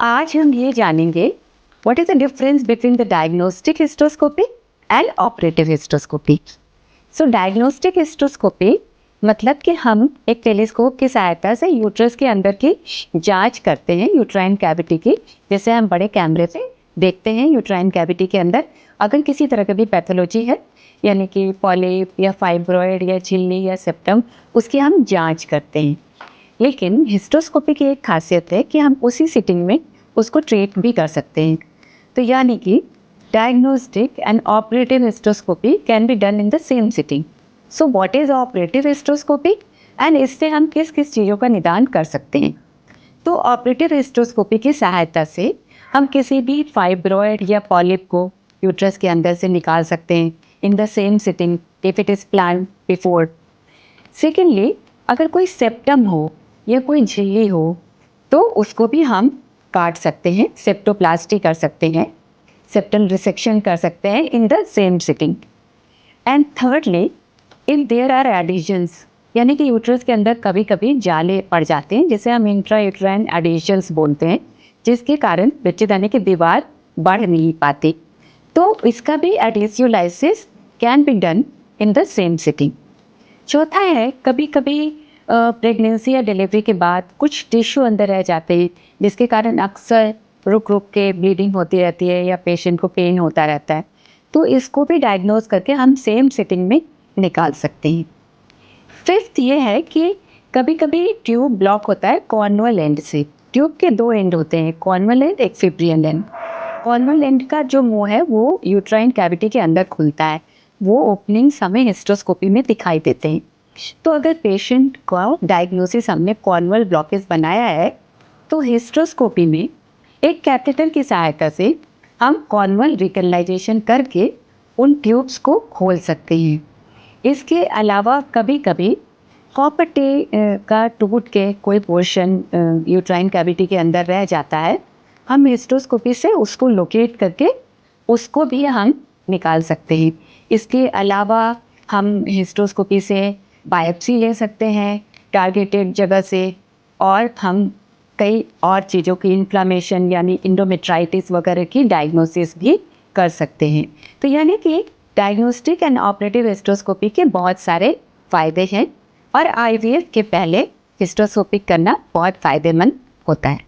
आज हम ये जानेंगे what is the difference between the diagnostic hysteroscopy and operative hysteroscopy. So diagnostic hysteroscopy मतलब कि हम एक टेलीस्कोप की सहायता से यूट्रस के अंदर की जांच करते हैं, यूट्राइन कैविटी की। जैसे हम बड़े कैमरे से देखते हैं यूट्राइन कैविटी के अंदर अगर किसी तरह की भी पैथोलॉजी है, यानी कि पॉलिप या फाइब्रॉइड या झिल्ली या सेप्टम, उसकी हम जांच करते हैं। लेकिन हिस्टोस्कोपी की एक खासियत है कि हम उसी सिटिंग में उसको ट्रीट भी कर सकते हैं। तो यानी कि diagnostic and operative hysteroscopy can be done in the same sitting. So what is operative hysteroscopy and इससे हम किस किस चीज़ों का निदान कर सकते हैं। तो ऑपरेटिव हिस्टोस्कोपी की सहायता से हम किसी भी फाइब्रॉइड या पॉलिप को यूट्रस के अंदर से निकाल सकते हैं in the same sitting if it is plan before. Secondly, अगर कोई सेप्टम हो या कोई झिल्ली हो तो उसको भी हम काट सकते हैं, सेप्टोप्लास्टी कर सकते हैं, सेप्टल रिसेक्शन कर सकते हैं in the same sitting. And thirdly, if there are additions, यानी कि यूट्रस के अंदर कभी कभी जाले पड़ जाते हैं जिसे हम इंट्रा यूट्राइन एडिशंस बोलते हैं, जिसके कारण बच्चेदानी की दीवार बढ़ नहीं पाती, तो इसका भी adhesiolysis can be done in the same sitting. चौथा है, कभी कभी प्रेगनेंसी या डिलीवरी के बाद कुछ टिश्यू अंदर रह जाते हैं जिसके कारण अक्सर रुक रुक के ब्लीडिंग होती रहती है या पेशेंट को पेन होता रहता है, तो इसको भी डायग्नोज करके हम सेम सिटिंग में निकाल सकते हैं। फिफ्थ ये है कि कभी कभी ट्यूब ब्लॉक होता है कॉर्नुअल एंड से। ट्यूब के दो एंड होते हैं, कॉर्नुअल एंड, एक फिब्रियल एंड। कॉर्नुअल एंड का जो मुंह है वो यूट्राइन कैविटी के अंदर खुलता है, वो ओपनिंग्स हमें हिस्टोस्कोपी में दिखाई देते हैं। तो अगर पेशेंट का डायग्नोसिस हमने कॉर्नुअल ब्लॉकेज बनाया है तो हिस्टोस्कोपी में एक कैथेटर की सहायता से हम कॉर्नुअल रिकनलाइजेशन करके उन ट्यूब्स को खोल सकते हैं। इसके अलावा कभी कभी कॉपर का टूट के कोई पोर्शन यूट्राइन कैविटी के अंदर रह जाता है, हम हिस्टोस्कोपी से उसको लोकेट करके उसको भी हम निकाल सकते हैं। इसके अलावा हम हिस्टोस्कोपी से बायोप्सी ले सकते हैं टारगेटेड जगह से, और हम कई और चीज़ों की इन्फ्लामेशन यानी इंडोमेट्राइटिस वगैरह की डायग्नोसिस भी कर सकते हैं। तो यानी कि डायग्नोस्टिक एंड ऑपरेटिव हिस्टोस्कोपी के बहुत सारे फ़ायदे हैं और आईवीएफ के पहले हिस्टोस्कोपी करना बहुत फ़ायदेमंद होता है।